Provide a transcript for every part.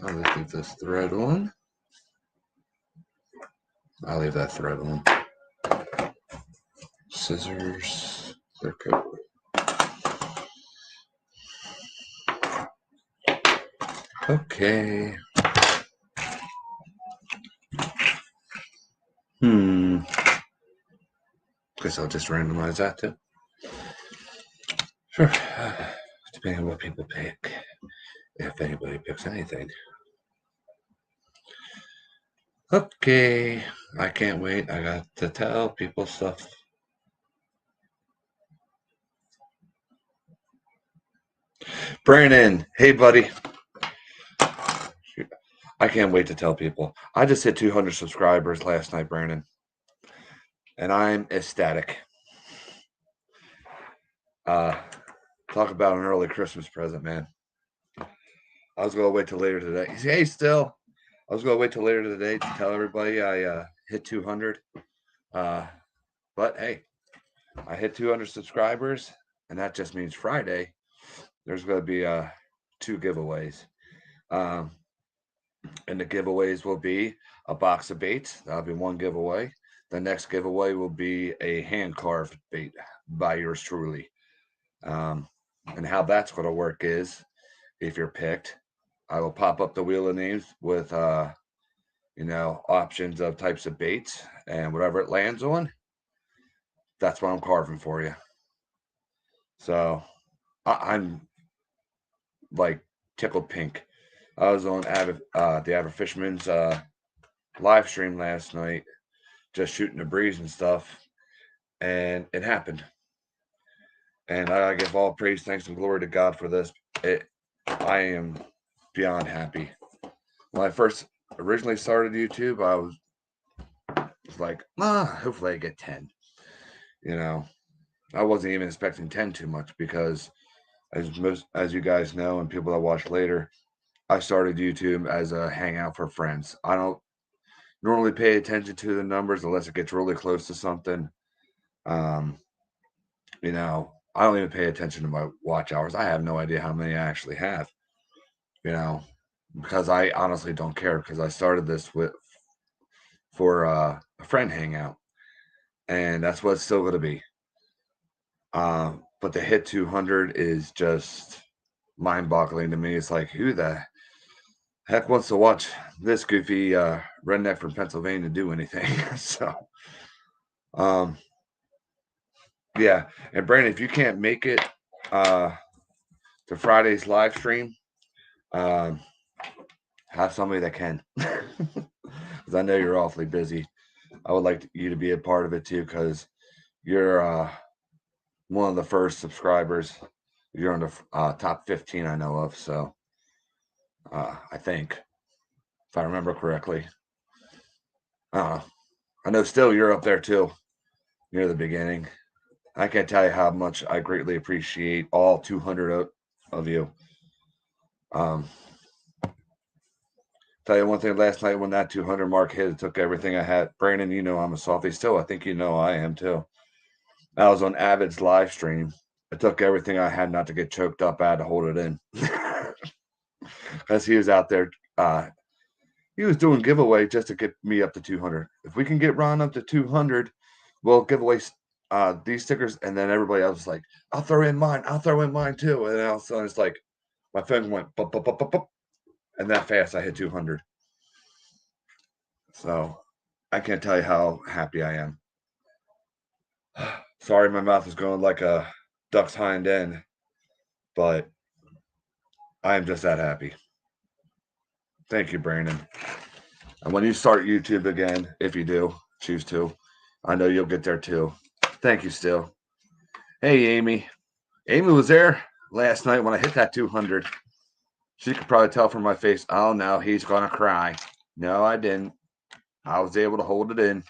I'll just leave this thread on. I'll leave that thread on. Scissors. Clear coat. Okay. Guess I'll just randomize that too. Sure. Depending on what people pick. If anybody picks anything. Okay. I can't wait. I got to tell people stuff. Brandon. Hey, buddy. I can't wait to tell people. I just hit 200 subscribers last night, Brandon. And I'm ecstatic. Talk about an early Christmas present, man. I was going to wait till later today. Hey, still. I was going to wait till later today to tell everybody I hit 200. But hey, I hit 200 subscribers, and that just means Friday there's going to be 2 giveaways. And the giveaways will be a box of baits. That'll be one giveaway. The next giveaway will be a hand-carved bait by yours truly. And how that's going to work is, if you're picked, I will pop up the wheel of names with, options of types of baits, and whatever it lands on, that's what I'm carving for you. So I'm like tickled pink. I was on the Avid Fisherman's live stream last night, just shooting the breeze and stuff, and it happened. And I give all praise, thanks, and glory to God for this. I am beyond happy. When I first originally started YouTube, I was like, hopefully I get 10. I wasn't even expecting 10 too much because, as you guys know, and people that watch later, I started YouTube as a hangout for friends. I don't normally pay attention to the numbers unless it gets really close to something. I don't even pay attention to my watch hours. I have no idea how many I actually have, because I honestly don't care, because I started this for a friend hangout, and that's what it's still going to be. But the hit 200 is just mind-boggling to me. It's like, who the heck wants to watch this goofy redneck from Pennsylvania do anything? So, yeah. And Brandon, if you can't make it to Friday's live stream, have somebody that can, because I know you're awfully busy. I would like you to be a part of it too, because you're one of the first subscribers. You're on the top 15 I know of. So I think, if I remember correctly, I know still you're up there too, near the beginning. I can't tell you how much I greatly appreciate all 200 of you. Tell you one thing, last night when that 200 mark hit, it took everything I had. Brandon, I'm a softie still. I think I am too. I was on Avid's live stream. It took everything I had not to get choked up. I had to hold it in. Because he was out there. He was doing giveaway just to get me up to 200. If we can get Ron up to 200, we'll give away these stickers. And then everybody else was like, I'll throw in mine. I'll throw in mine too. And then all of a sudden it's like, my phone went, bup, bup, bup, bup, bup, and that fast I hit 200. So I can't tell you how happy I am. Sorry, my mouth is going like a duck's hind end, but I am just that happy. Thank you, Brandon. And when you start YouTube again, if you do choose to, I know you'll get there too. Thank you still. Hey, Amy. Amy was there last night when I hit that 200. She could probably tell from my face, oh, no, he's going to cry. No, I didn't. I was able to hold it in.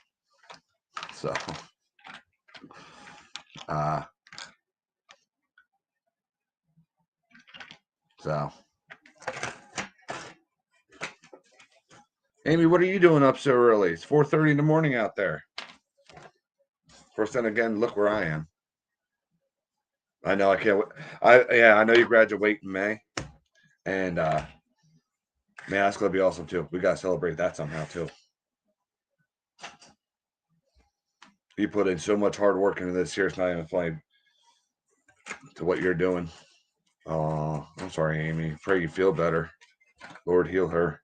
So, Amy, what are you doing up so early? It's 4:30 in the morning out there. First, then again, look where I am. I know I can't. I know you graduate in May, and Man, that's gonna be awesome too. We gotta celebrate that somehow too. You put in so much hard work into this here, it's not even funny to what you're doing. Oh, I'm sorry, Amy. Pray you feel better. Lord heal her.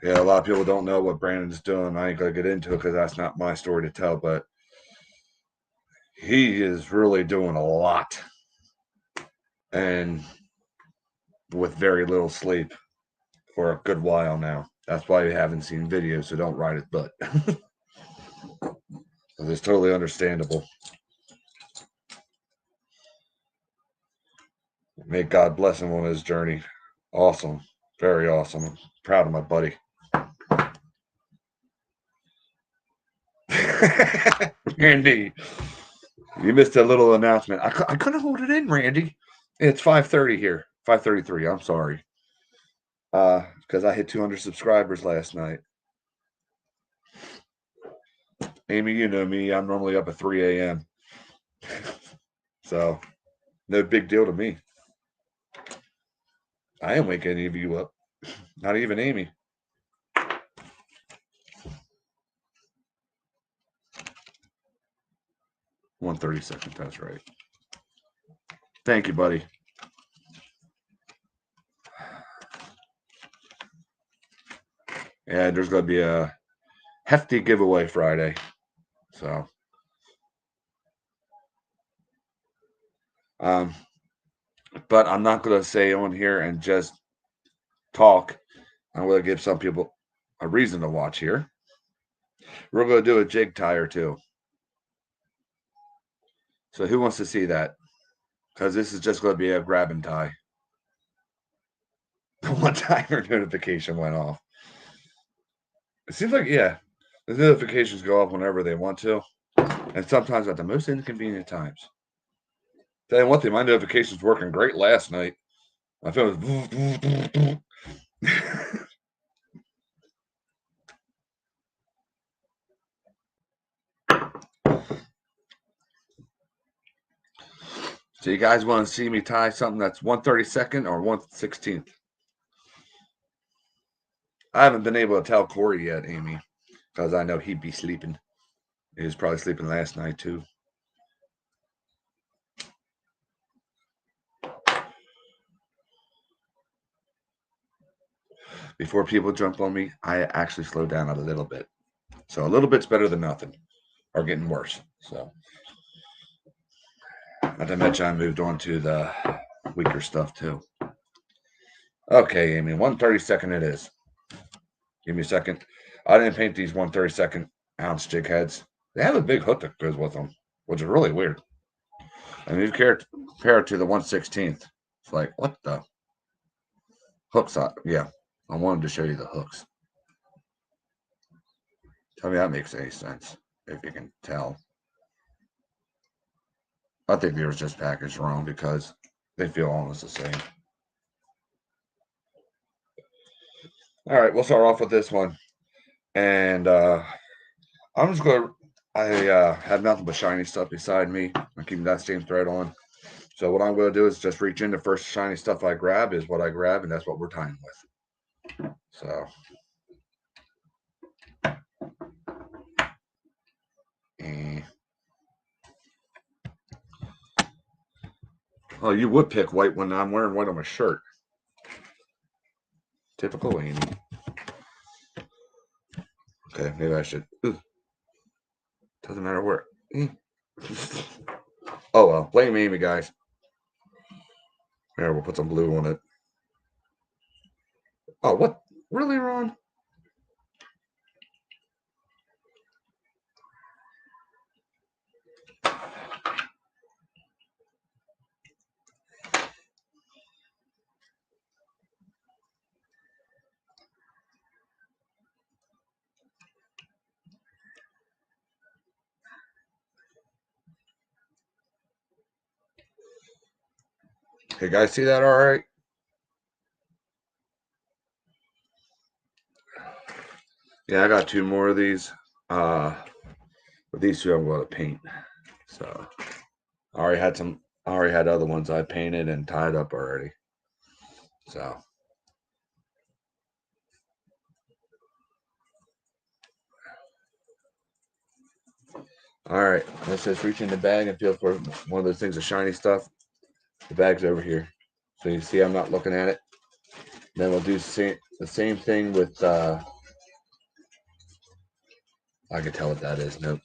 Yeah, a lot of people don't know what Brandon's doing. I ain't gonna get into it because that's not my story to tell, but he is really doing a lot. And with very little sleep for a good while now. That's why you haven't seen videos, so don't ride his butt. It's totally understandable. May God bless him on his journey. Awesome. Very awesome. I'm proud of my buddy. Randy, you missed a little announcement. I couldn't hold it in, Randy. It's 5:30 here. 5:33. I'm sorry. Because I hit 200 subscribers last night. Amy, you know me. I'm normally up at 3 a.m. So, no big deal to me. I ain't waking any of you up. Not even Amy. 132nd. That's right. Thank you, buddy. And there's going to be a hefty giveaway Friday. So, but I'm not going to say on here and just talk. I'm going to give some people a reason to watch here. We're going to do a jig tie or two. So who wants to see that? Because this is just going to be a grab and tie. One timer notification went off. It seems like, yeah, the notifications go off whenever they want to. And sometimes at the most inconvenient times. Tell you one thing, my notifications working great last night. My phone was So you guys want to see me tie something that's 132nd or 1/16th? I haven't been able to tell Corey yet, Amy, because I know he'd be sleeping. He was probably sleeping last night too. Before people jump on me, I actually slow down a little bit. So a little bit's better than nothing, or getting worse. So, not to mention I moved on to the weaker stuff too. Okay, Amy, 1/32 it is. Give me a second. I didn't paint these 1/32 ounce jig heads. They have a big hook that goes with them, which is really weird. And you compare it to the 1/16th. It's like, what the? Hooks on. Yeah, I wanted to show you the hooks. Tell me that makes any sense, if you can tell. I think they were just packaged wrong because they feel almost the same. All right, we'll start off with this one. And I'm just going to, I have nothing but shiny stuff beside me. I'm keeping that same thread on. So what I'm going to do is just reach in. The first shiny stuff I grab is what I grab, and that's what we're tying with. So. Oh, you would pick white when I'm wearing white on my shirt. Typical Amy. Okay, maybe I should. Ooh. Doesn't matter where. Oh well, blame Amy, guys. Here, we'll put some blue on it. Oh, what? Really, Ron? Hey, guys, see that all right? Yeah, I got two more of these. But these two I'm going to paint. So, I already had some. I already had other ones I painted and tied up already. So, All right, let's just reach in the bag and feel for one of those things, the shiny stuff. The bag's over here. So you see I'm not looking at it. Then we'll do the same thing with, I can tell what that is. Nope.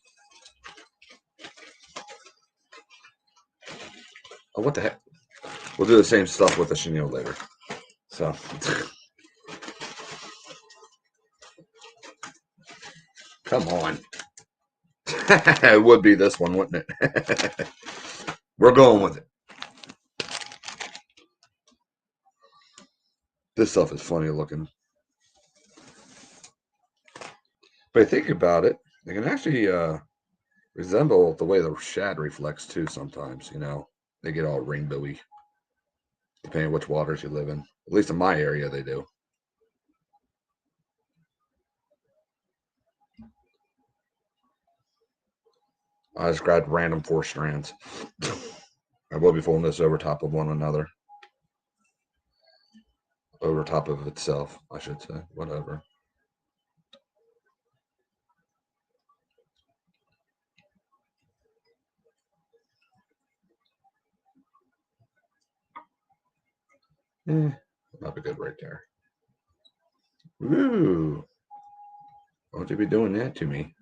Oh, what the heck? We'll do the same stuff with the chenille later. So, come on. It would be this one, wouldn't it? We're going with it. This stuff is funny looking. But think about it, they can actually resemble the way the shad reflects too sometimes, you know. They get all rainbowy, depending on which waters you live in. At least in my area, they do. I just grabbed random 4 strands. I will be folding this over top of one another. Over top of itself, I should say. Whatever. That'd be good right there. Ooh. Won't you be doing that to me?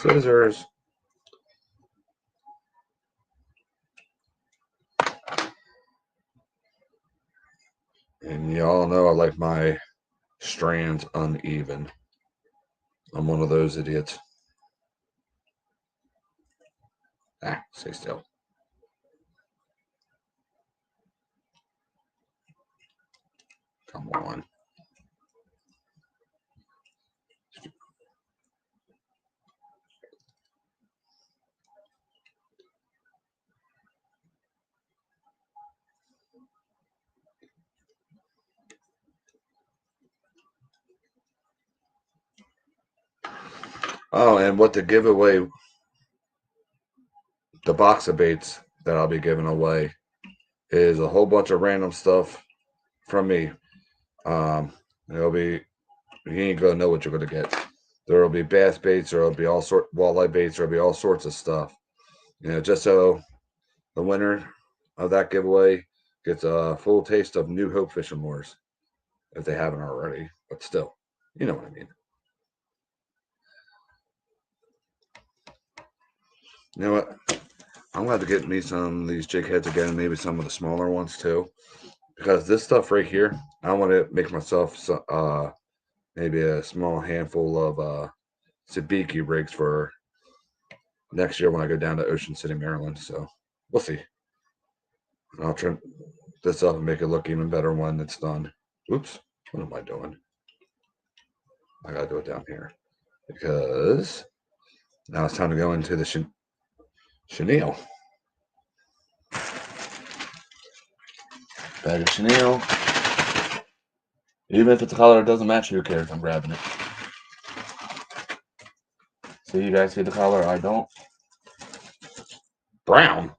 Scissors. And y'all know I like my strands uneven. I'm one of those idiots. Ah, stay still. Come on. Oh, and what to give away, the box of baits that I'll be giving away is a whole bunch of random stuff from me. It'll be, you ain't gonna know what you're gonna get. There will be bass baits, there will be all sort walleye baits, there will be all sorts of stuff. You know, just so the winner of that giveaway gets a full taste of New Hope Fishing Lures if they haven't already. But still, you know what I mean. You know what? I'm gonna have to get me some of these jig heads again, maybe some of the smaller ones too, because this stuff right here, I want to make myself maybe a small handful of sabiki rigs for next year when I go down to Ocean City, Maryland. So we'll see. I'll trim this up and make it look even better when it's done. Oops, what am I doing? I gotta do it down here because now it's time to go into the chenille. Bag of chenille. Even if it's a color that doesn't match, who cares? I'm grabbing it. See, you guys see the color? I don't. Brown.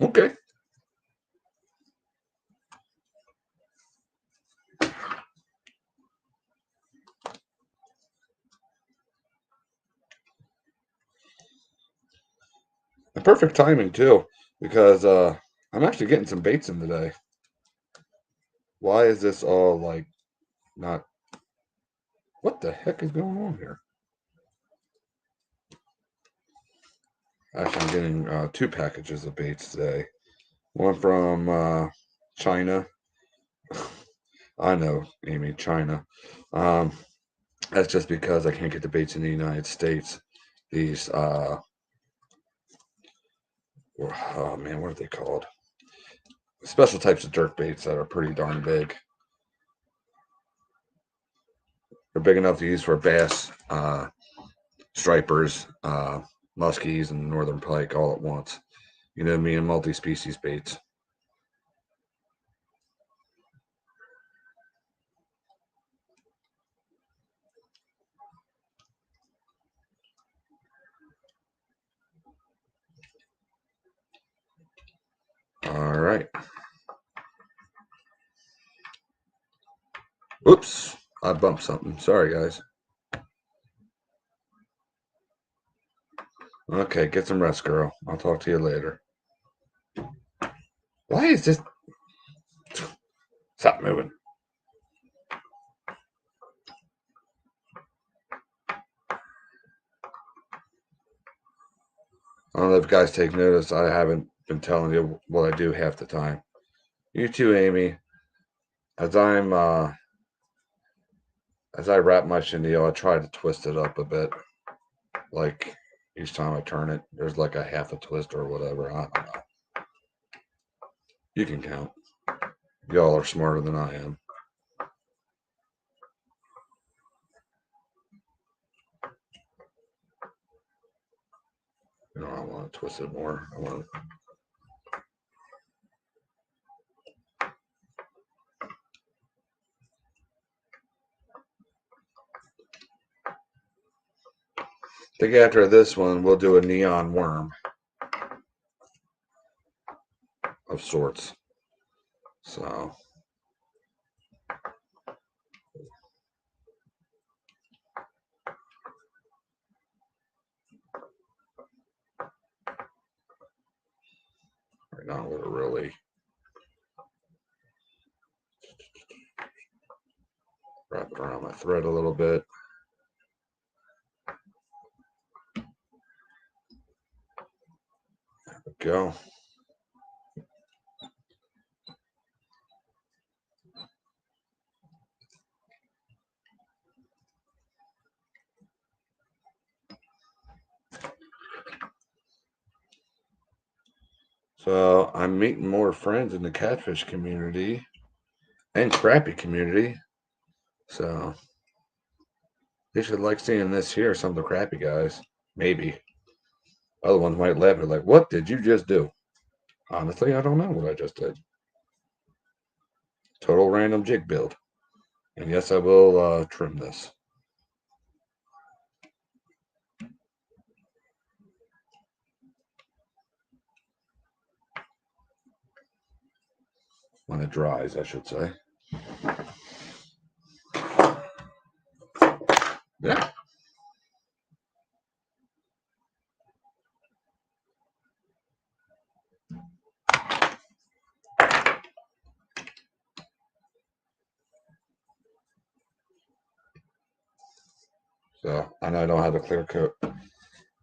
Okay. The perfect timing too, because I'm actually getting some baits in today. Why is this all like not? What the heck is going on here? Actually, I'm getting 2 packages of baits today. One from China. I know, Amy, China. Um, that's just because I can't get the baits in the United States. These, oh man, what are they called? Special types of jerk baits that are pretty darn big. They're big enough to use for bass, stripers, muskies, and northern pike all at once. You know what I mean? Multi-species baits. All right. Oops, I bumped something. Sorry, guys. Okay, get some rest, girl. I'll talk to you later. Why is this? Stop moving. I don't know if you guys take notice. I haven't been telling you what I do half the time. You too, Amy. As I wrap my chenille, I try to twist it up a bit. Like each time I turn it, there's like a half a twist or whatever. I don't know. You can count. Y'all are smarter than I am. You know, I want to twist it more. I want to. I think after this one, we'll do a neon worm of sorts. So, right now I'm going to really wrap it around my thread a little bit. There we go. So I'm meeting more friends in the catfish community and crappie community. So they should like seeing this here. Some of the crappie guys, maybe. Other ones might laugh at like, "What did you just do?" Honestly, I don't know what I just did. Total random jig build. And yes, I will trim this. When it dries, I should say. Yeah. So I know I don't have a clear coat.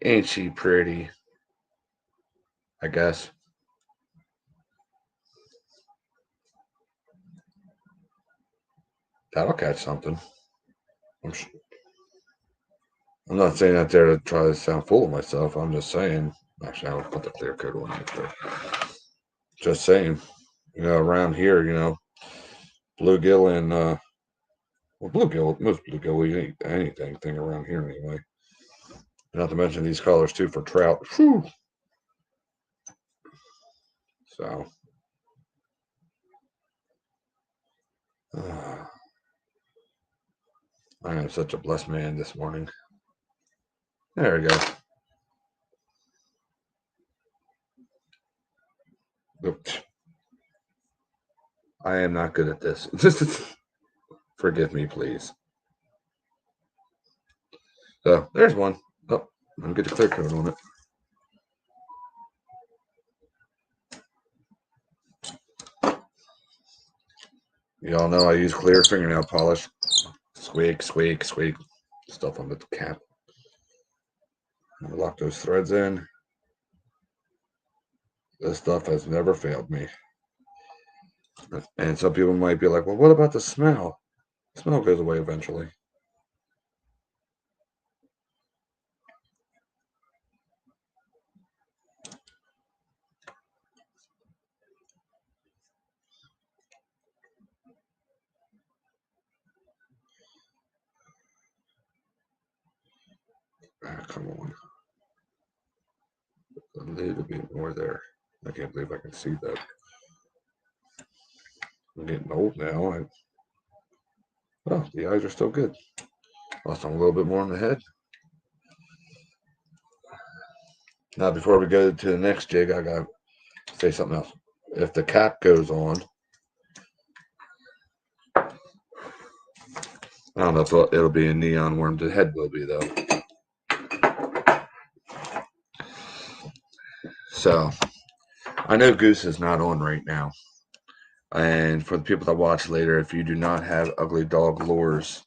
Ain't she pretty? I guess. That'll catch something. I'm, I'm not saying that there to try to sound full of myself. I'm just saying. Actually, I'll put the clear coat on after. Just saying. You know, around here, you know, bluegill and well, bluegill, most bluegill we eat anything around here anyway. Not to mention these colors too for trout. Whew. So, I am such a blessed man this morning. There we go. Oops. I am not good at this. Forgive me, please. So there's one. Oh, I'm get a clear coat on it. Y'all know I use clear fingernail polish. Squeak, squeak, squeak. Stuff on the cap. Lock those threads in. This stuff has never failed me. And some people might be like, well, what about the smell? The smell goes away eventually. Ah, come on. A little bit more there. I can't believe I can see that. I'm getting old now. Oh, the eyes are still good. Lost on a little bit more on the head. Now, before we go to the next jig, I gotta say something else. If the cap goes on, I don't know if it'll be a neon worm. The head will be, though. So, I know Goose is not on right now. And for the people that watch later, if you do not have Ugly Dog Lures,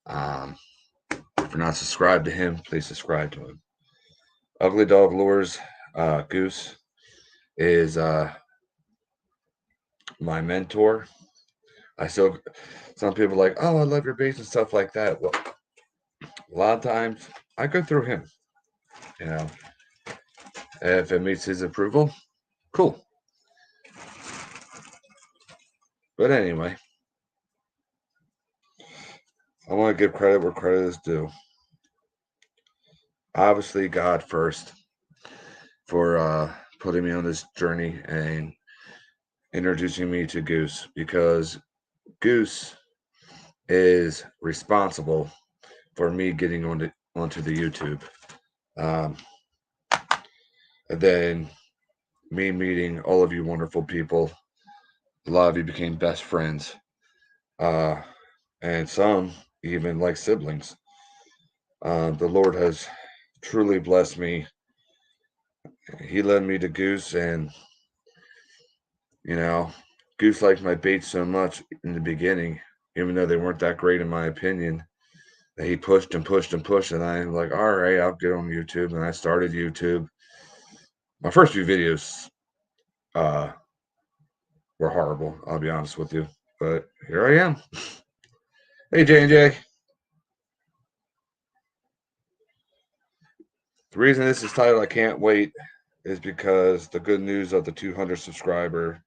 if you're not subscribed to him, please subscribe to him. Ugly Dog Lures, Goose is my mentor. Some people are like, oh, I love your baits and stuff like that. Well, a lot of times I go through him. You know, if it meets his approval, cool. But anyway, I want to give credit where credit is due. Obviously, God first for putting me on this journey and introducing me to Goose, because Goose is responsible for me getting onto the YouTube. And then me meeting all of you wonderful people. A lot of you became best friends. And some even like siblings. The Lord has truly blessed me. He led me to Goose, and Goose liked my baits so much in the beginning, even though they weren't that great in my opinion, that he pushed and pushed and pushed, and I'm like, all right, I'll get on YouTube. And I started YouTube. My first few videos were horrible, I'll be honest with you, but here I am. Hey, J&J. The reason this is titled I Can't Wait is because the good news of the 200 subscriber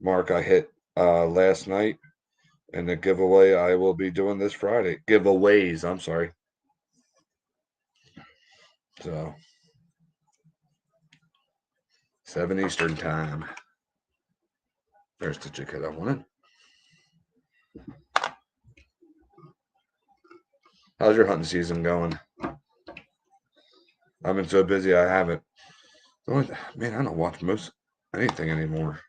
mark I hit last night, and the giveaway I will be doing this Friday. Giveaways, I'm sorry. So, 7 Eastern time. There's the jig head I wanted. How's your hunting season going? I've been so busy I haven't. Man, I don't watch most anything anymore.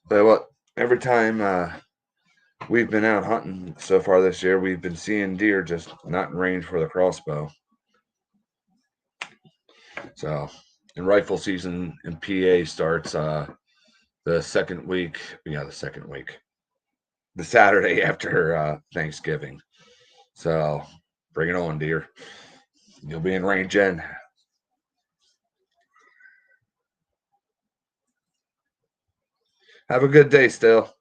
But what? Every time we've been out hunting so far this year, we've been seeing deer, just not in range for the crossbow. So, and rifle season in PA starts the second week. Yeah, the second week. The Saturday after Thanksgiving. So, bring it on, deer. You'll be in range then. Have a good day still.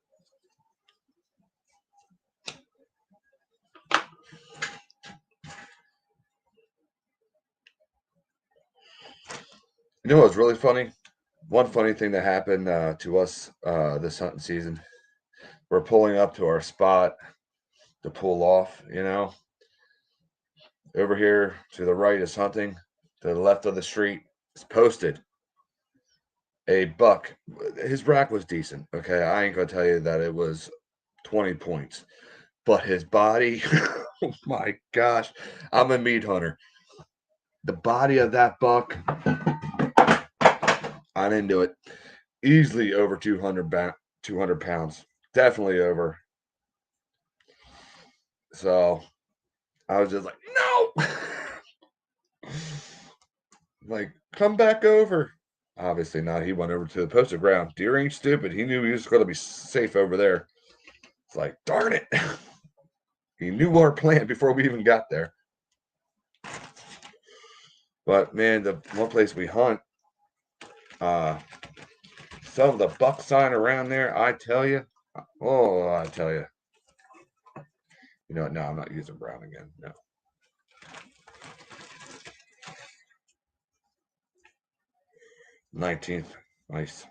You know what's really funny? One funny thing that happened to us this hunting season. We're pulling up to our spot to pull off, Over here to the right is hunting. To the left of the street is posted a buck. His rack was decent. Okay. I ain't going to tell you that it was 20 points. But his body, oh my gosh, I'm a meat hunter. The body of that buck, I'm into it. Easily over 200 pounds. Definitely over. So I was just like, no. Like, come back over. Obviously not. He went over to the posted ground. Deer ain't stupid. He knew he was going to be safe over there. It's like, darn it. He knew our plan before we even got there. But man, the one place we hunt, some of the buck sign around there, I tell you. Oh, I tell you. You know what? No, I'm not using brown again. No. $19th. Nice.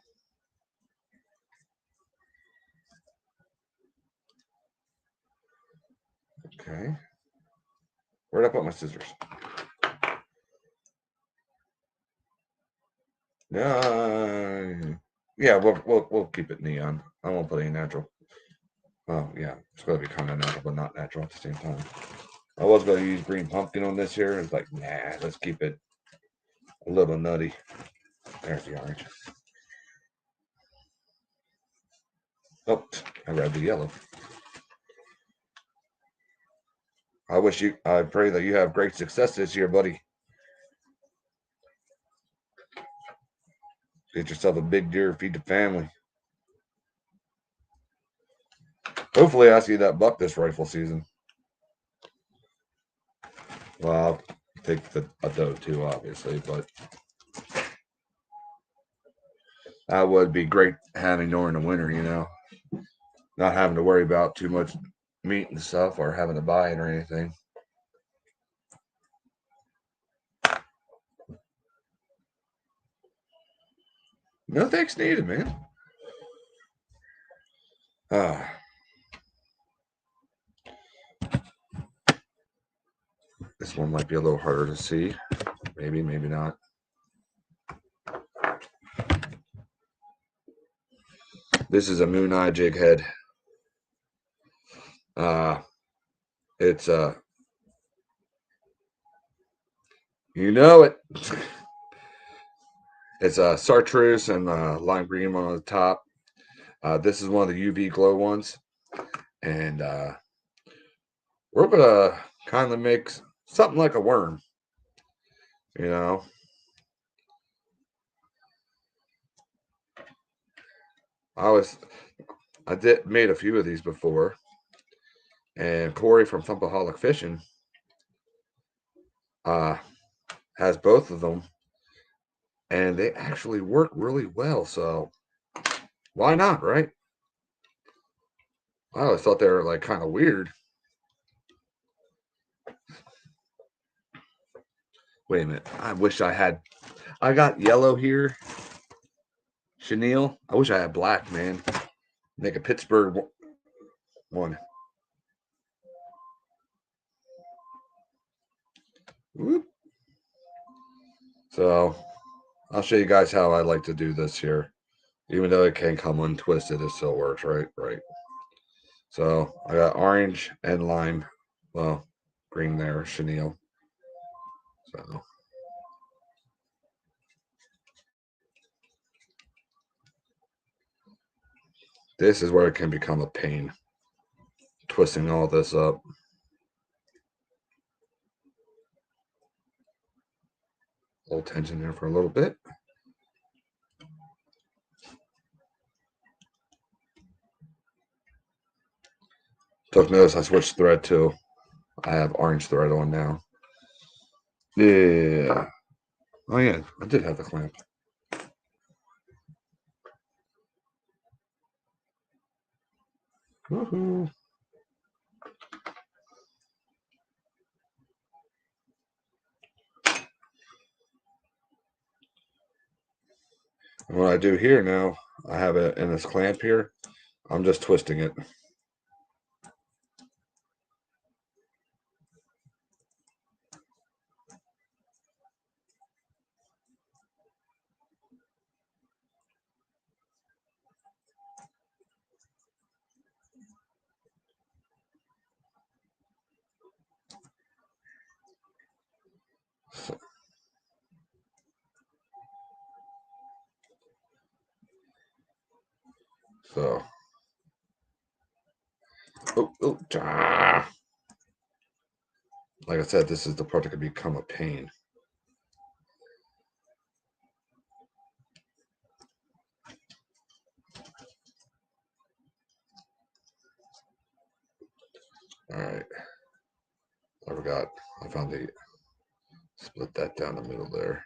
Okay. Where'd I put my scissors? Yeah, we'll keep it neon. I won't put any natural. Oh yeah, it's gonna be kind of natural, but not natural at the same time. I was gonna use green pumpkin on this here. It's like, nah, let's keep it a little nutty. There's the orange. Oh, I grabbed the yellow. I pray that you have great success this year, buddy. Get yourself a big deer, feed the family. Hopefully, I see that buck this rifle season. Well, I'll take a doe too, obviously, but that would be great having during the winter, not having to worry about too much meat and stuff or having to buy it or anything. No thanks needed, man. This one might be a little harder to see. Maybe, maybe not. This is a moon eye jig head. It's you know it. It's a chartreuse and lime green one on the top. This is one of the UV glow ones, and we're gonna kind of make something like a worm. I did made a few of these before, and Corey from Thumpaholic Fishing has both of them, and they actually work really well. So why not, right? I always thought they were like kind of weird. Wait a minute. I got yellow here. Chenille. I wish I had black, man. Make a Pittsburgh one. Whoop. So I'll show you guys how I like to do this here. Even though it can come untwisted, it still works, right? Right. So I got orange and lime. Well, green there, chenille. So this is where it can become a pain. Twisting all this up. Hold tension there for a little bit. Took notice I switched thread too. I have orange thread on now. Yeah. Oh yeah, I did have the clamp. Woohoo. And what I do here now, I have it in this clamp here. I'm just twisting it. So, like I said, this is the part that can become a pain. All right. I forgot. I found the split that down the middle there.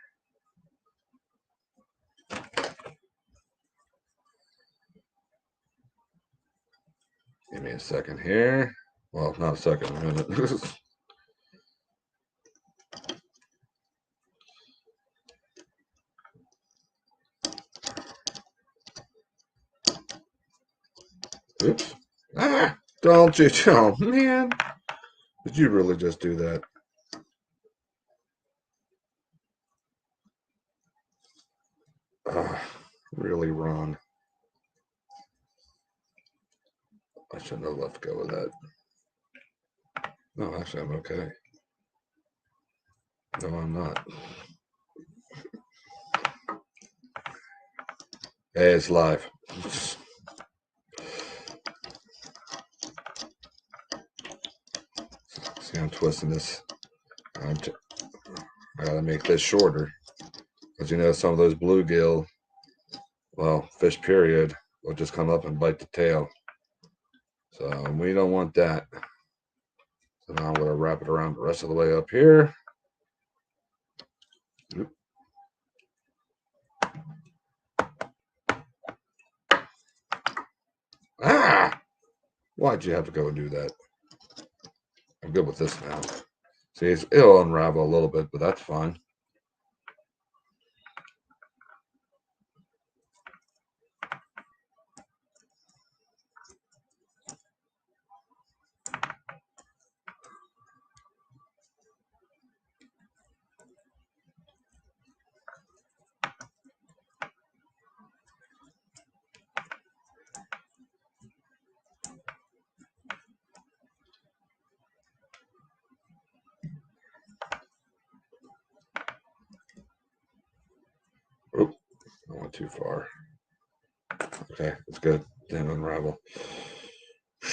Give me a second here. Well, not a second, a minute. Oops. Ah, don't you? Oh, man. Did you really just do that? Really, Ron? I shouldn't have let go of that. No, actually, I'm okay. No, I'm not. Hey, it's live. See, I'm twisting this. I gotta make this shorter. Because you know, some of those bluegill, well, fish period, will just come up and bite the tail. So we don't want that. So now I'm going to wrap it around the rest of the way up here. Oop. Ah! Why'd you have to go and do that? I'm good with this now. See, it'll unravel a little bit, but that's fine. Oop, I went too far. Okay, it's good. Didn't unravel. I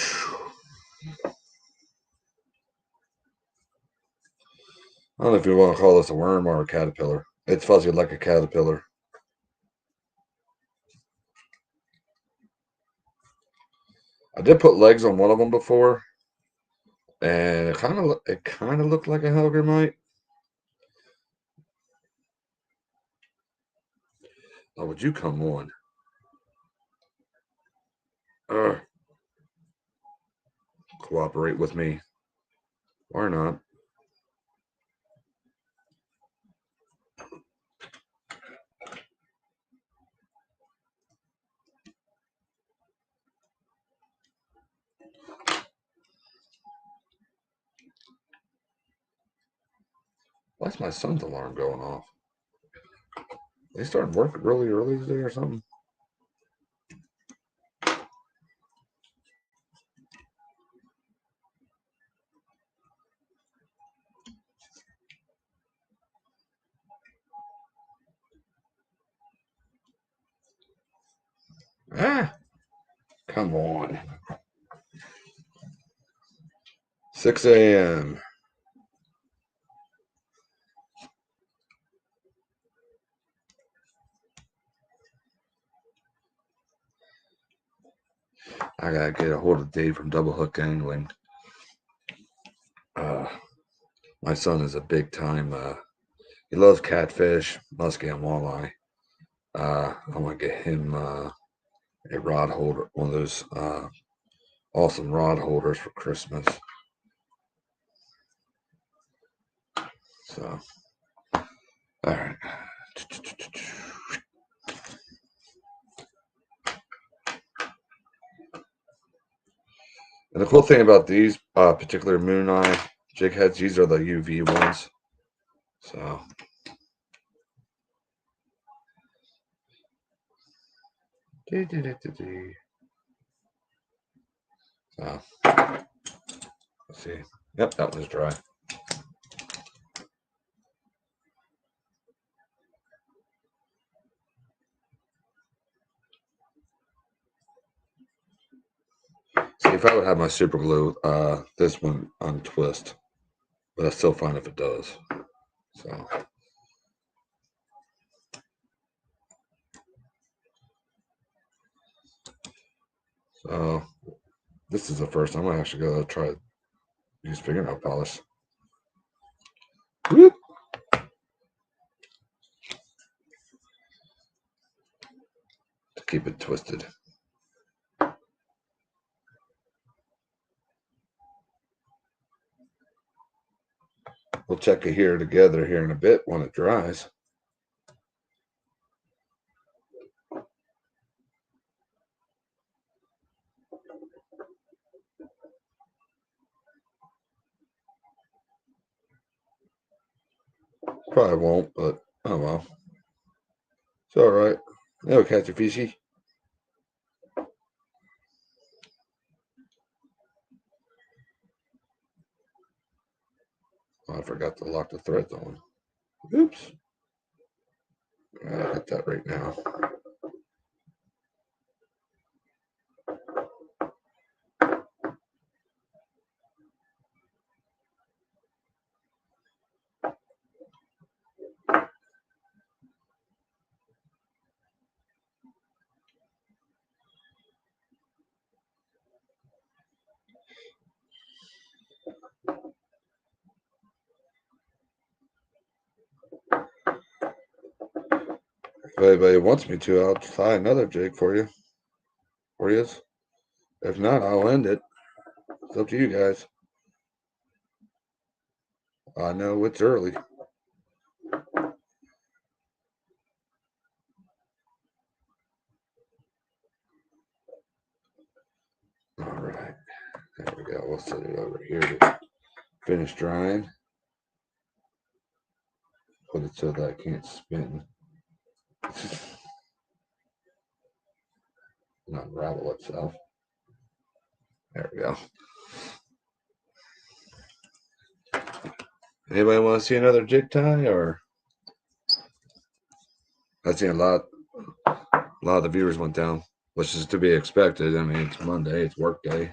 don't know if you want to call this a worm or a caterpillar. It's fuzzy like a caterpillar. I did put legs on one of them before, and it kind of looked like a hellgrammite. Oh, would you come on? Cooperate with me. Or not. Why's my son's alarm going off? They started work really early today or something? Ah, come on. 6 a.m. I gotta get a hold of Dave from Double Hook Angling. My son is a big time. He loves catfish, muskie, and walleye. I want to get him a rod holder, one of those awesome rod holders for Christmas. So, all right. And the cool thing about these particular Moon Eye jig heads, these are the UV ones. So, so let's see. Yep, that one's dry. See, if I would have my super glue, this one untwist, but I still find if it does. So this is the first time I'm actually gonna try to use fingernail polish. Whoop. To keep it twisted. We'll check it here together here in a bit when it dries. Probably won't, but oh well. It's all right. No, catch a fishy. Oh, I forgot to lock the threads on. Oops. I'll hit that right now. If anybody wants me to, I'll tie another jig for you. If not, I'll end it. It's up to you guys. I know it's early. All right. There we go. We'll set it over here to finish drying. Put it so that I can't spin. Not unravel itself. There we go. Anybody want to see another jig tie, or I seen a lot of the viewers went down, which is to be expected. I mean, it's Monday, it's work day,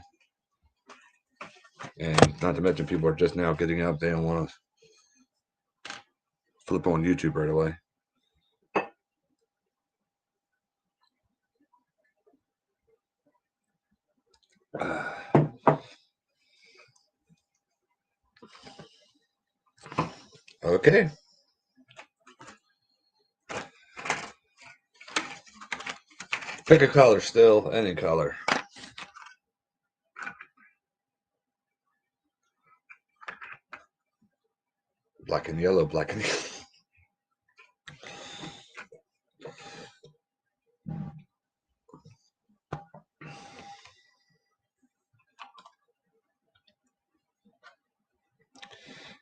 and not to mention people are just now getting up. They don't want to flip on YouTube right away. Okay. Pick a color still, any color. Black and yellow, black and yellow.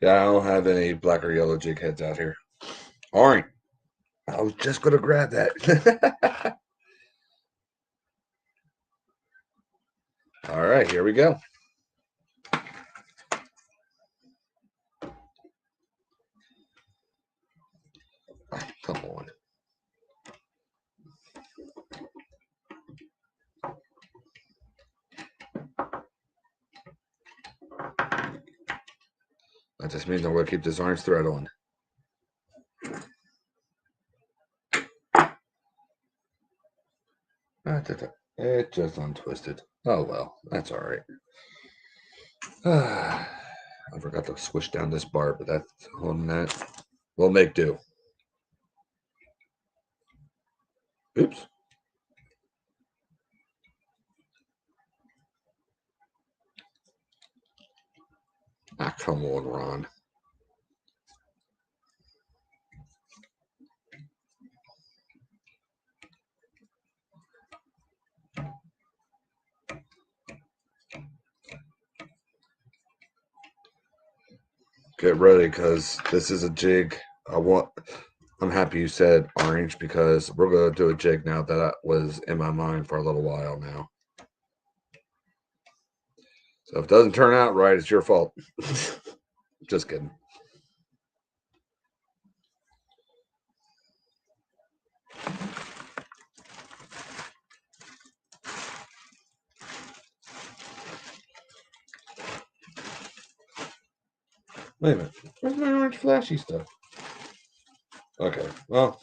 Yeah, I don't have any black or yellow jig heads out here. Orange. I was just going to grab that. All right, here we go. Come on. That just means I'm going to keep this orange thread on. It just untwisted. Oh, well, that's all right. I forgot to squish down this bar, but that's holding that. We'll make do. Oops. Ah, come on, Ron. Get ready, because this is a jig. I'm happy you said orange, because we're going to do a jig now that was in my mind for a little while now. So if it doesn't turn out right, it's your fault. Just kidding. Wait a minute. Where's my orange flashy stuff? Okay, well,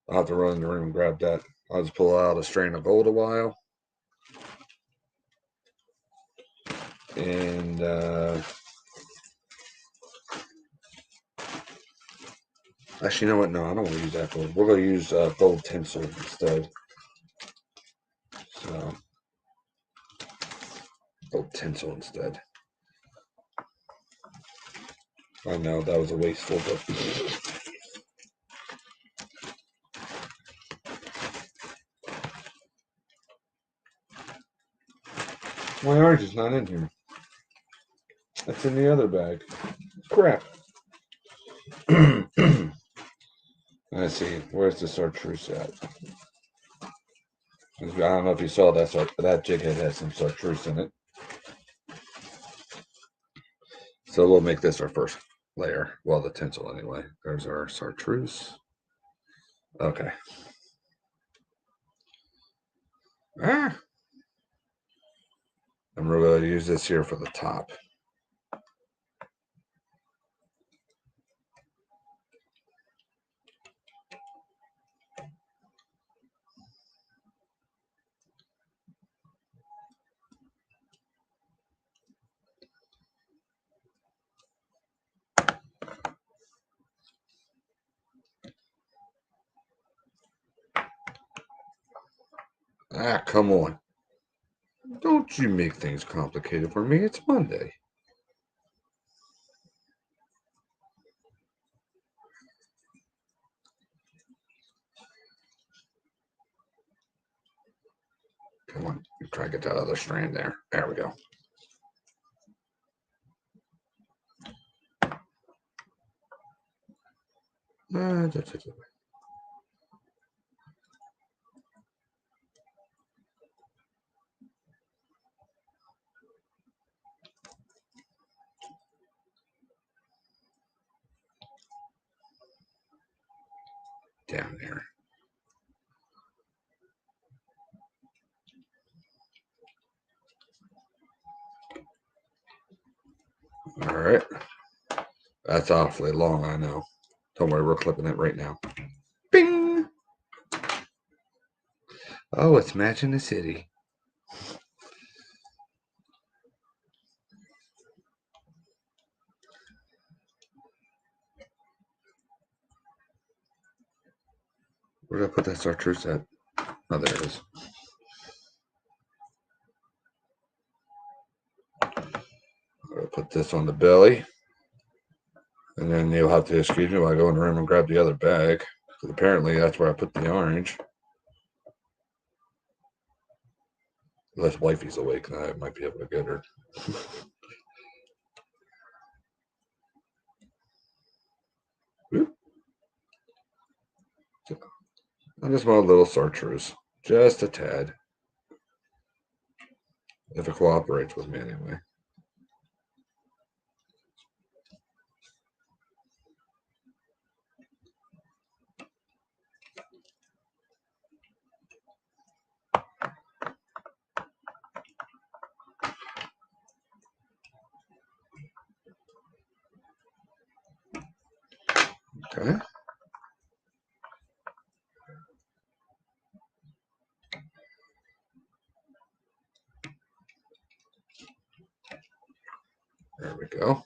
I'll have to run in the room and grab that. I'll just pull out a strain of gold a while. And actually, you know what? No, I don't want to use that gold. We're going to use gold tinsel instead. So, gold tinsel instead. I know that was a wasteful, but my orange is not in here. That's in the other bag. Crap. I Let's see. Where's the chartreuse at? I don't know if you saw that jig head has some chartreuse in it. So we'll make this our first layer. Well, the tinsel anyway. There's our chartreuse. Okay. I'm going to use this here for the top. Come on. Don't you make things complicated for me. It's Monday. Come on. Try to get that other strand there. There we go. Down there. All right. That's awfully long, I know. Don't worry, we're clipping it right now. Bing! Oh, it's matching the city. Where did I put that chartreuse at? Oh, there it is. I'm going to put this on the belly. And then you'll have to excuse me while I go in the room and grab the other bag. Because apparently that's where I put the orange. Unless wifey's awake, then I might be able to get her. I just want a little chartreuse. Just a tad. If it cooperates with me anyway. Okay. There we go.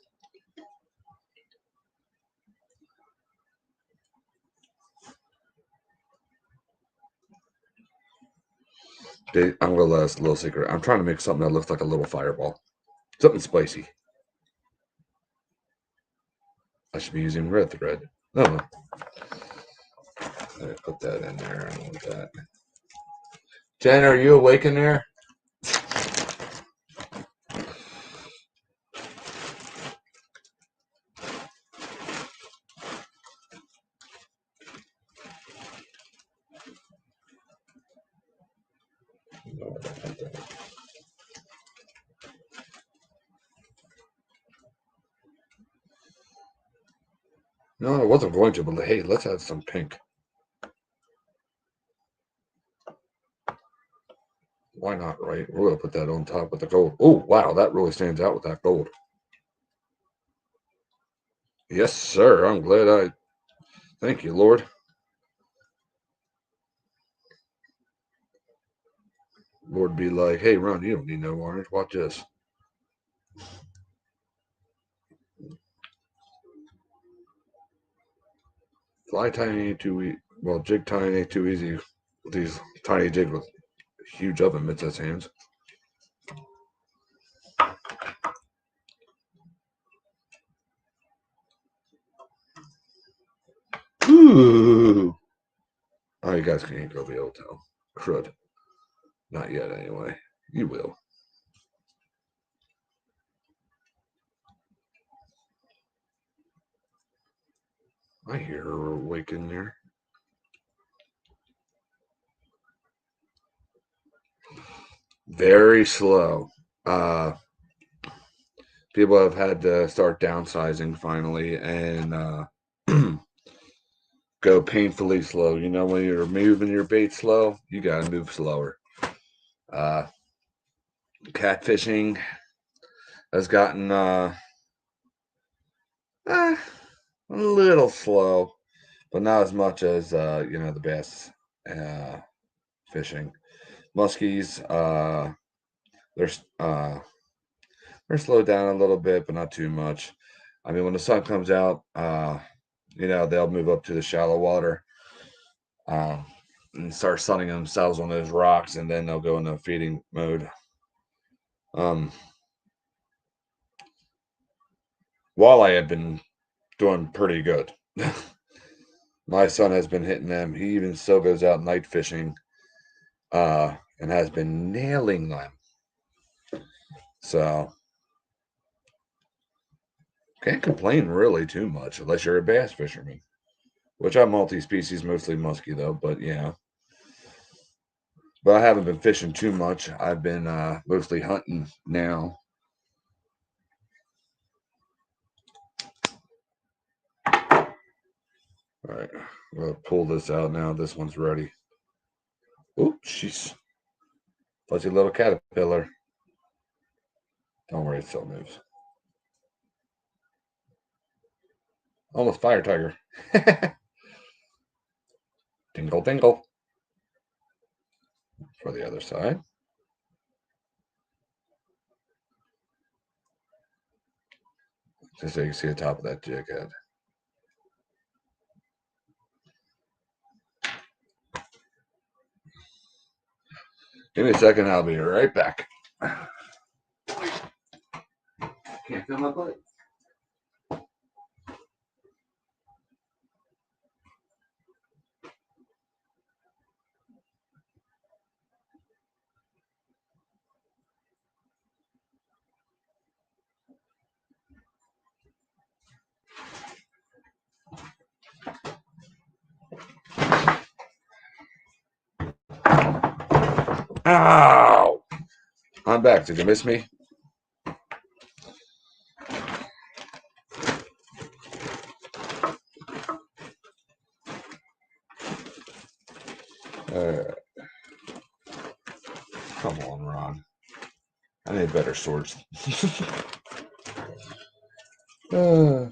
I'm going to let us a little secret. I'm trying to make something that looks like a little fireball. Something spicy. I should be using red thread. No. Put that in there. I don't want that. Jen, are you awake in there? No, I wasn't going to, but hey, let's add some pink. Why not, right? We're going to put that on top with the gold. Oh, wow, that really stands out with that gold. Yes, sir. I'm glad I... Thank you, Lord. Lord be like, hey, Ron, you don't need no orange. Watch this. Fly tying ain't too easy. Well, jig tying ain't too easy with these tiny jigs with huge oven mitts as hands. Ooh. Oh, you guys can't go be able to tell. Crud. Not yet, anyway. You will. I hear her awake in there. Very slow. People have had to start downsizing finally and go painfully slow. You know, when you're moving your bait slow, you got to move slower. Uh, Catfishing has gotten a little slow, but not as much as the bass fishing. Muskies, they're they're slowed down a little bit, but not too much. I mean, when the sun comes out, they'll move up to the shallow water um, and start sunning themselves on those rocks, and then they'll go into feeding mode. Um, Walleye have been doing pretty good. My son has been hitting them. He even still goes out night fishing and has been nailing them. So can't complain really too much unless you're a bass fisherman, which I'm multi-species, mostly musky though. But yeah, but I haven't been fishing too much. I've been mostly hunting now. All right, I'm gonna pull this out now. This one's ready. Oh, she's fuzzy little caterpillar. Don't worry, it still moves. Almost fire tiger. Dingle, dingle. For the other side. Just so you can see the top of that jig head. Give me a second, I'll be right back. Can't feel my butt. Ow! I'm back. Did you miss me? Come on, Ron. I need better swords. I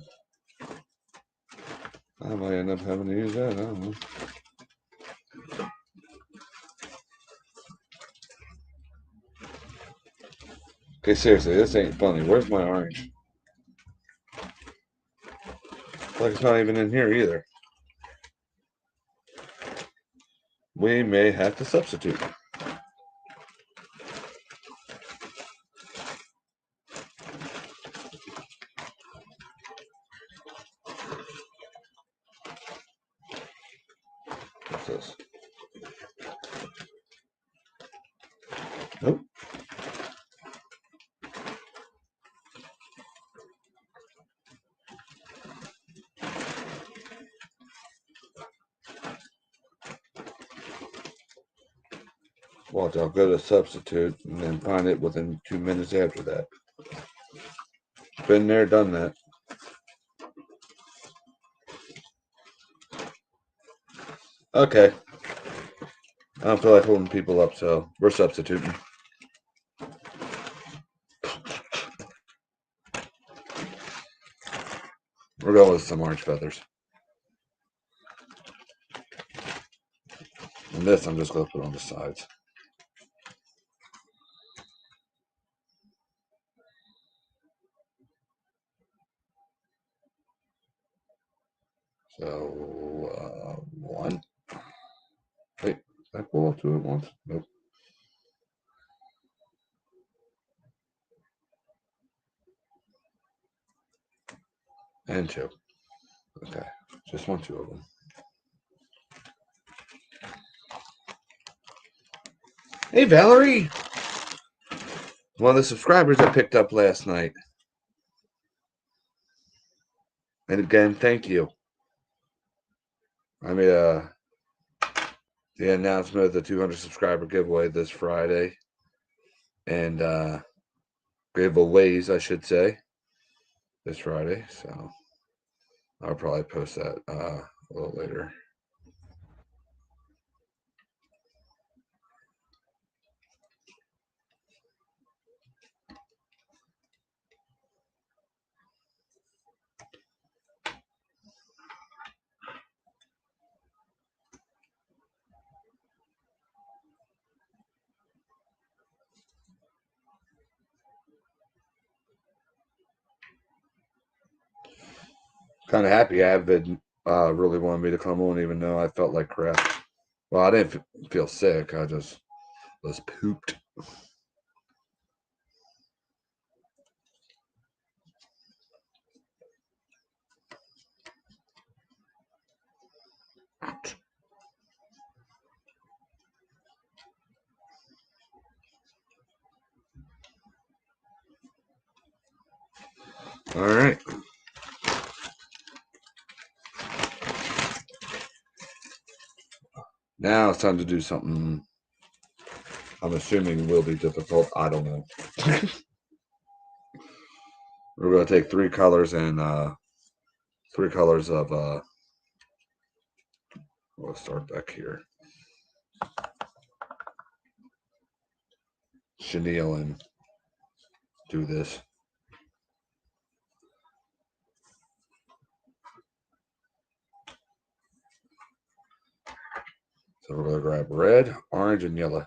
might end up having to use that. I don't know. Okay, seriously, this ain't funny. Where's my orange? Like it's not even in here either. We may have to substitute. What's this? Nope. Watch, I'll go to substitute and then find it within 2 minutes after that. Been there, done that. Okay. I don't feel like holding people up, so we're substituting. We're going with some orange feathers. And this I'm just going to put on the sides. So, one. Wait, did I pull off two at once? Nope. And two. Okay, just want two of them. Hey, Valerie! One of the subscribers I picked up last night. And again, thank you. I made the announcement of the 200 subscriber giveaway this Friday. and giveaways, I should say, this Friday. So I'll probably post that a little later. Kind of happy Avid really wanted me to come on, even though I felt like crap. Well, I didn't feel sick. I just was pooped. All right. Now it's time to do something I'm assuming will be difficult. I don't know. We're going to take three colors and three colors of, we'll start back here. Chenille and do this. So we're going to grab red, orange, and yellow.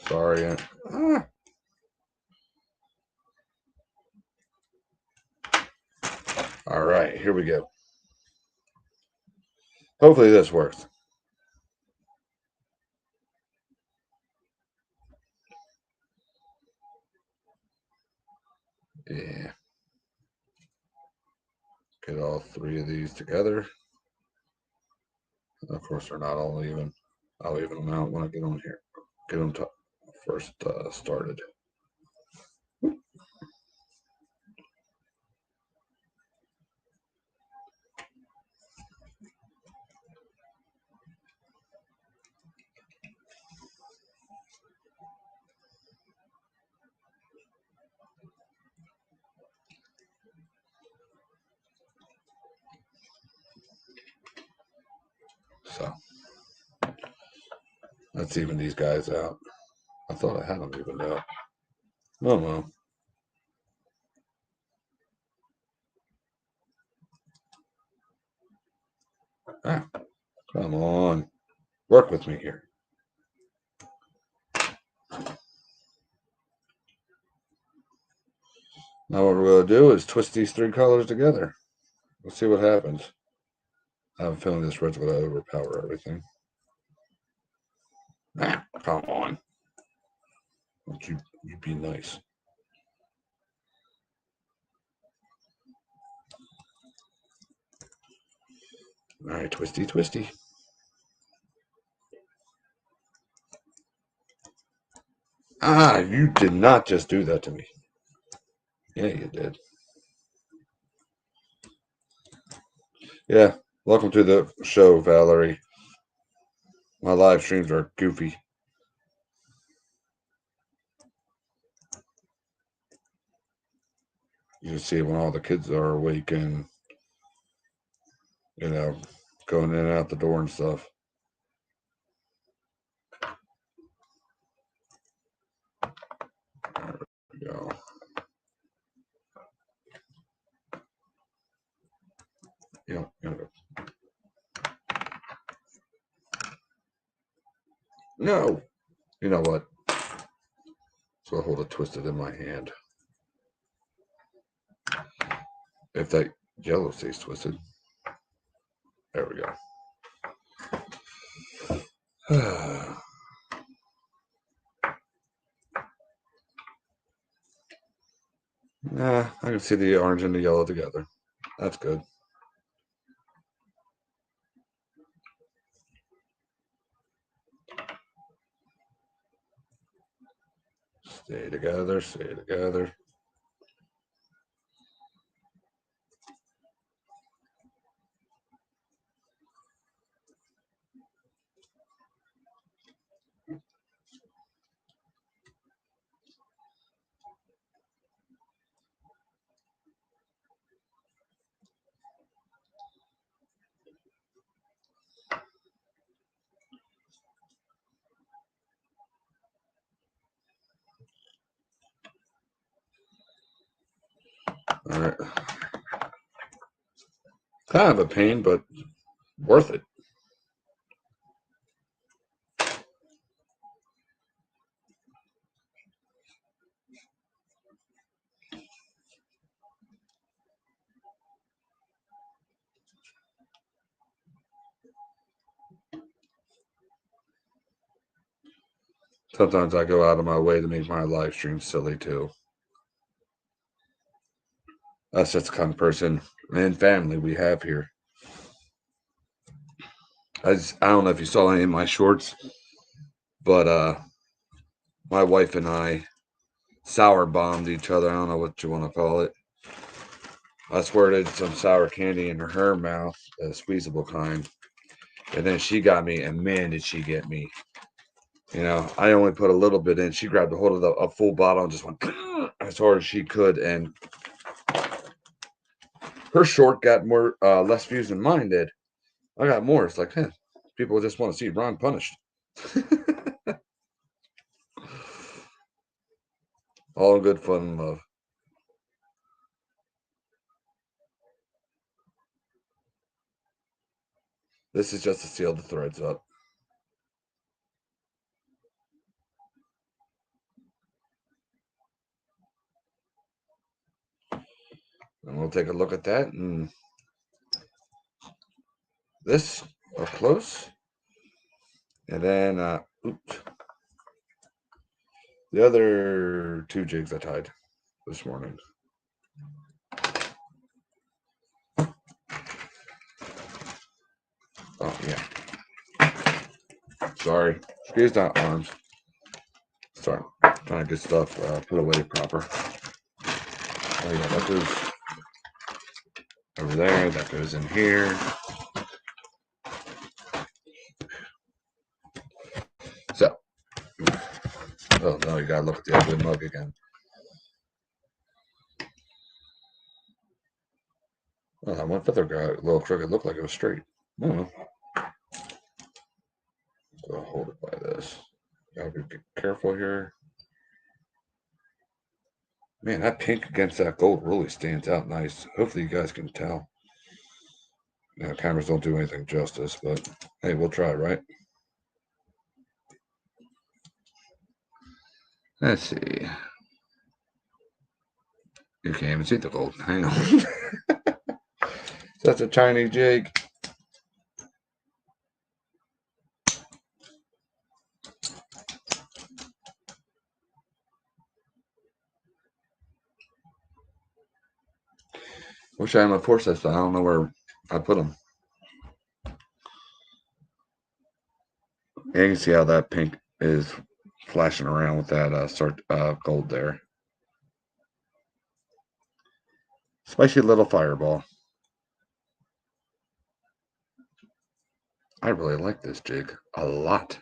Sorry. All right, here we go. Hopefully this works. Yeah. Get all three of these together. Of course, they're not all even. I'll even them out when I get on here. Get them first started. So let's even these guys out. I thought I had them evened out. Oh well. Ah, come on. Work with me here. Now what we're going to do is twist these three colors together. Let's see what happens. I have a feeling this red's going to overpower everything. Ah, come on. Won't you be nice? All right, twisty, twisty. Ah, you did not just do that to me. Yeah, you did. Yeah, welcome to the show, Valerie. My live streams are goofy. You can see when all the kids are awake and, going in and out the door and stuff. There we go. Yeah. No. You know what? So I'll hold it twisted in my hand. If that yellow stays twisted. There we go. Nah, I can see the orange and the yellow together. That's good. Stay together, stay together. All right. Kind of a pain, but worth it. Sometimes I go out of my way to make my live stream silly too. That's just the kind of person and family we have here. I don't know if you saw any of my shorts, but my wife and I sour bombed each other. I don't know what you want to call it. I squirted some sour candy in her mouth, a squeezable kind, and then she got me, and man, did she get me. You know, I only put a little bit in. She grabbed a hold of a full bottle and just went as hard as she could, and her short got more less views than mine did. I got more. It's like, people just want to see Ron punished. All good fun and love. This is just to seal the threads up. And we'll take a look at that. And this up close. And then, oops. The other two jigs I tied this morning. Oh, yeah. Sorry. Excuse that arms. Sorry. Trying to get stuff put away proper. Oh, yeah, that goes over there. That goes in here. So, oh, no, you gotta look at the ugly mug again. Oh, that one feather got a little crooked. Looked like it was straight. I don't know. So I'll hold it by this. Gotta be careful here. Man, that pink against that gold really stands out nice. Hopefully you guys can tell. You know, cameras don't do anything justice, but hey, we'll try, right? Let's see. You can't even see the gold. Hang on. That's a tiny jig. Wish I had my forceps, but I don't know where I put them. Yeah, you can see how that pink is flashing around with that gold there. Spicy little fireball. I really like this jig a lot.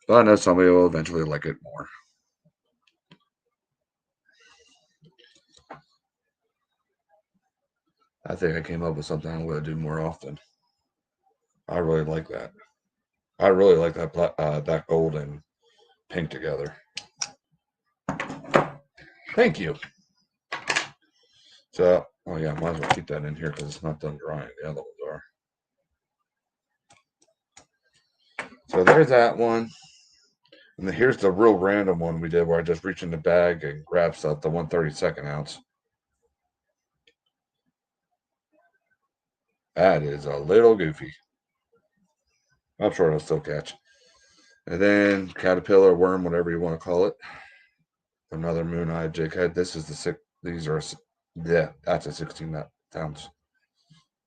But I know somebody will eventually like it more. I think I came up with something I'm going to do more often. I really like that. I really like that gold and pink together. Thank you. So, oh yeah, might as well keep that in here because it's not done drying. The other ones are. So there's that one. And then here's the real random one we did where I just reach in the bag and grab stuff, the 132nd ounce. That is a little goofy. I'm sure it'll still catch. And then caterpillar, worm, whatever you want to call it. Another moon eye jig head. This is the six. These are, yeah, that's a 16 Sounds.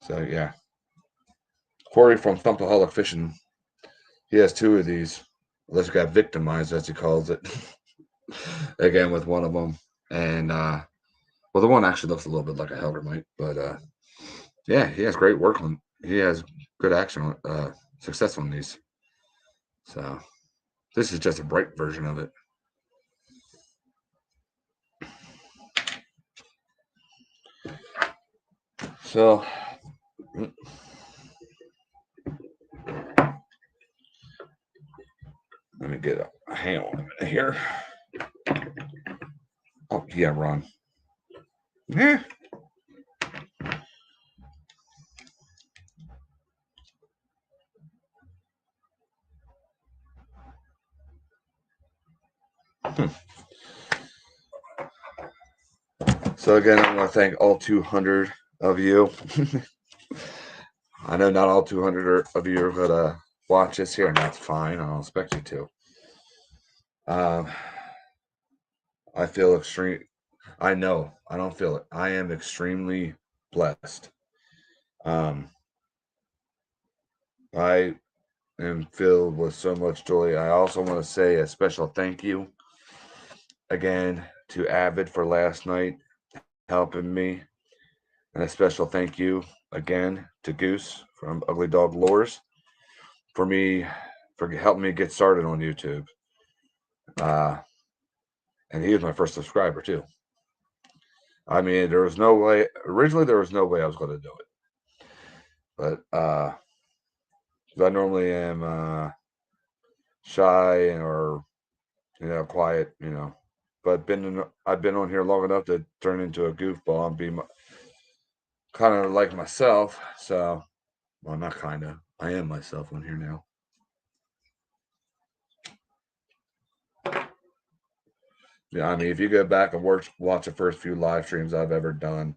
So yeah. Corey from Thumpaholic Fishing, he has 2 of these. Unless got victimized, as he calls it. Again with one of them. And well, the one actually looks a little bit like a Heldermite, but yeah, he has great work on. He has good action on success on these. So this is just a bright version of it. So let me get a hang on a minute here. Oh yeah, Ron. Yeah. So again, I want to thank all 200 of you. I know not all 200 of you are gonna watch this here, and that's fine. I don't expect you to. I feel extreme. I know. I don't feel it. I am extremely blessed. I am filled with so much joy. I also want to say a special thank you again to Avid for last night helping me, and a special thank you again to Goose from Ugly Dog Lures for helping me get started on YouTube. And he was my first subscriber too. I mean, there was no way. Originally, there was no way I was going to do it, but I normally am shy or quiet, But I've been on here long enough to turn into a goofball and be kind of like myself. So, well, not kind of. I am myself on here now. Yeah, I mean, if you go back and watch the first few live streams I've ever done,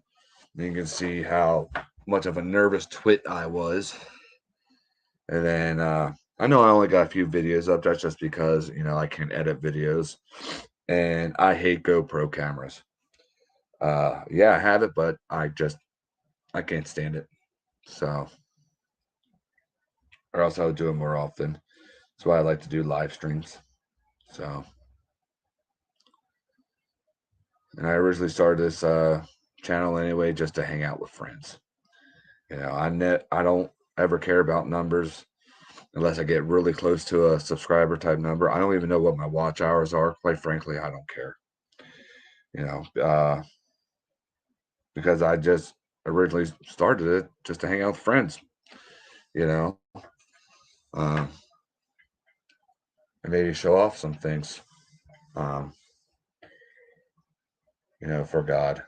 you can see how much of a nervous twit I was. And then I know I only got a few videos up. That's just because I can't edit videos, and I hate GoPro cameras. Yeah, I have it, but I can't stand it. So, or else I would do it more often. That's why I like to do live streams. So, and I originally started this channel anyway just to hang out with friends. I don't ever care about numbers unless I get really close to a subscriber type number. I don't even know what my watch hours are. Quite frankly, I don't care. Because I just originally started it just to hang out with friends. And maybe show off some things. For God.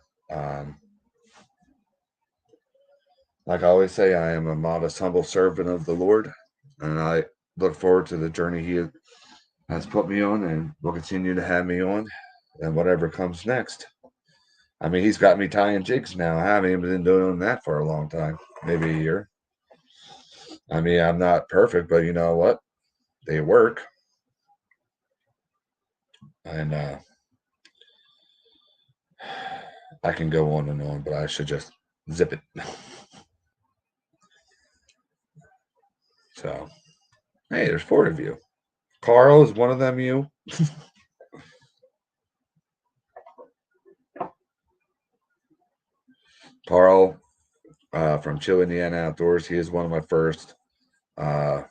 Like I always say, I am a modest, humble servant of the Lord, and I look forward to the journey He has put me on and will continue to have me on, and whatever comes next. I mean, He's got me tying jigs now. I haven't even been doing that for a long time, maybe a year. I mean, I'm not perfect, but you know what? They work. And I can go on and on, but I should just zip it. So, hey, there's 4 of you. Carl is one of them. You. Carl from Chill Indiana Outdoors. He is one of my first. The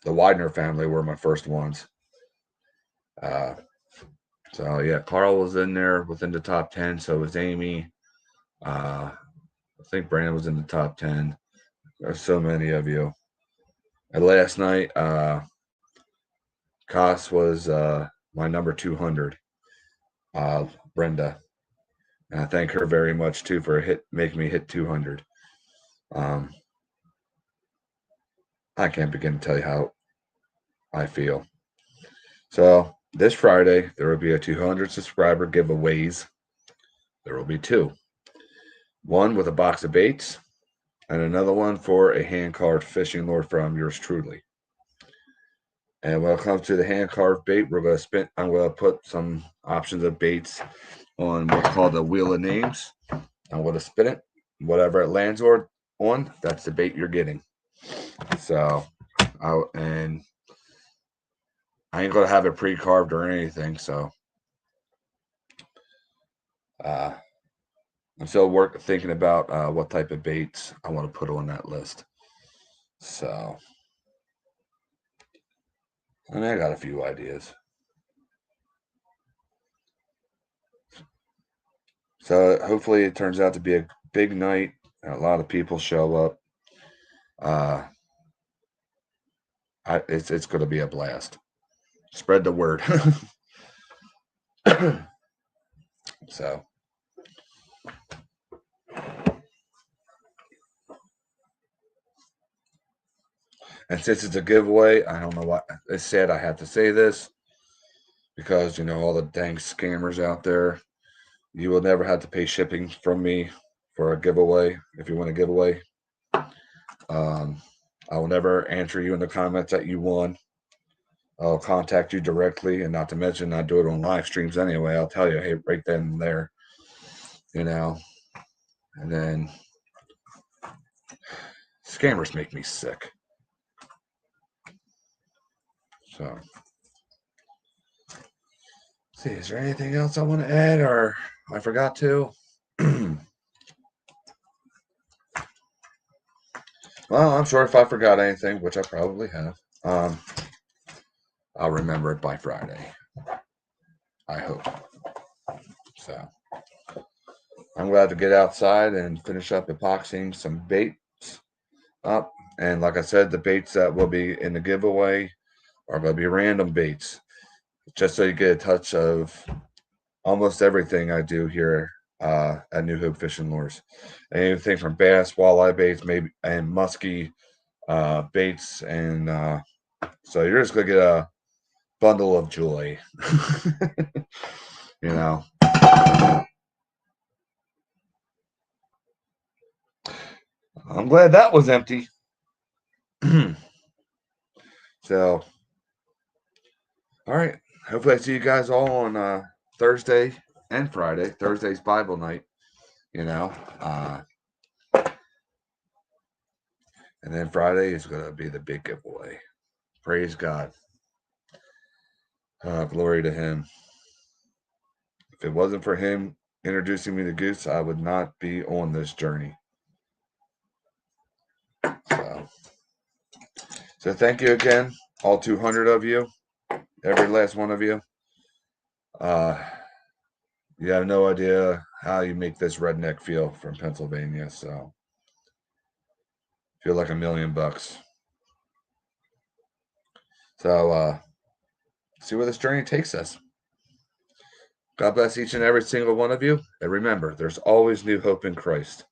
Widener family were my first ones. So yeah, Carl was in there within the top 10. So was Amy. I think Brandon was in the top 10. There's so many of you. And last night, Koss was my number 200, Brenda. And I thank her very much too for making me hit 200. I can't begin to tell you how I feel. So this Friday, there will be a 200 subscriber giveaways. There will be 2. One with a box of baits, and another one for a hand-carved fishing lure from yours truly. And when it comes to the hand-carved bait, I'm going to put some options of baits on what's called the Wheel of Names. I'm going to spin it, whatever it lands on, that's the bait you're getting. So, and I ain't gonna have it pre-carved or anything. So, I'm still thinking about what type of baits I want to put on that list. So, I mean, I got a few ideas. So hopefully it turns out to be a big night. And a lot of people show up. It's going to be a blast. Spread the word. So, and since it's a giveaway, I don't know what it said. I have to say this because all the dang scammers out there. You will never have to pay shipping from me for a giveaway if you win a giveaway. I will never answer you in the comments that you won. I'll contact you directly, and not to mention I do it on live streams anyway. I'll tell you, hey, right then and there, and then scammers make me sick. So, see, is there anything else I want to add, or I forgot to? Well, I'm sure if I forgot anything, which I probably have, I'll remember it by Friday. I hope. So, I'm glad to get outside and finish up epoxying some baits up. And like I said, the baits that will be in the giveaway are going to be random baits, just so you get a touch of almost everything I do here at New Hope Fishing Lures. Anything from bass, walleye baits, maybe, and musky baits, and so you're just gonna get a bundle of joy. I'm glad that was empty. So, all right. Hopefully, I see you guys all on Thursday and Friday. Thursday's Bible night. And then Friday is going to be the big giveaway. Praise God. Glory to Him. If it wasn't for Him introducing me to Goose, I would not be on this journey. So thank you again, all 200 of you, every last one of you. You have no idea how you make this redneck feel from Pennsylvania. So feel like $1 million. So see where this journey takes us. God bless each and every single one of you. And remember, there's always new hope in Christ.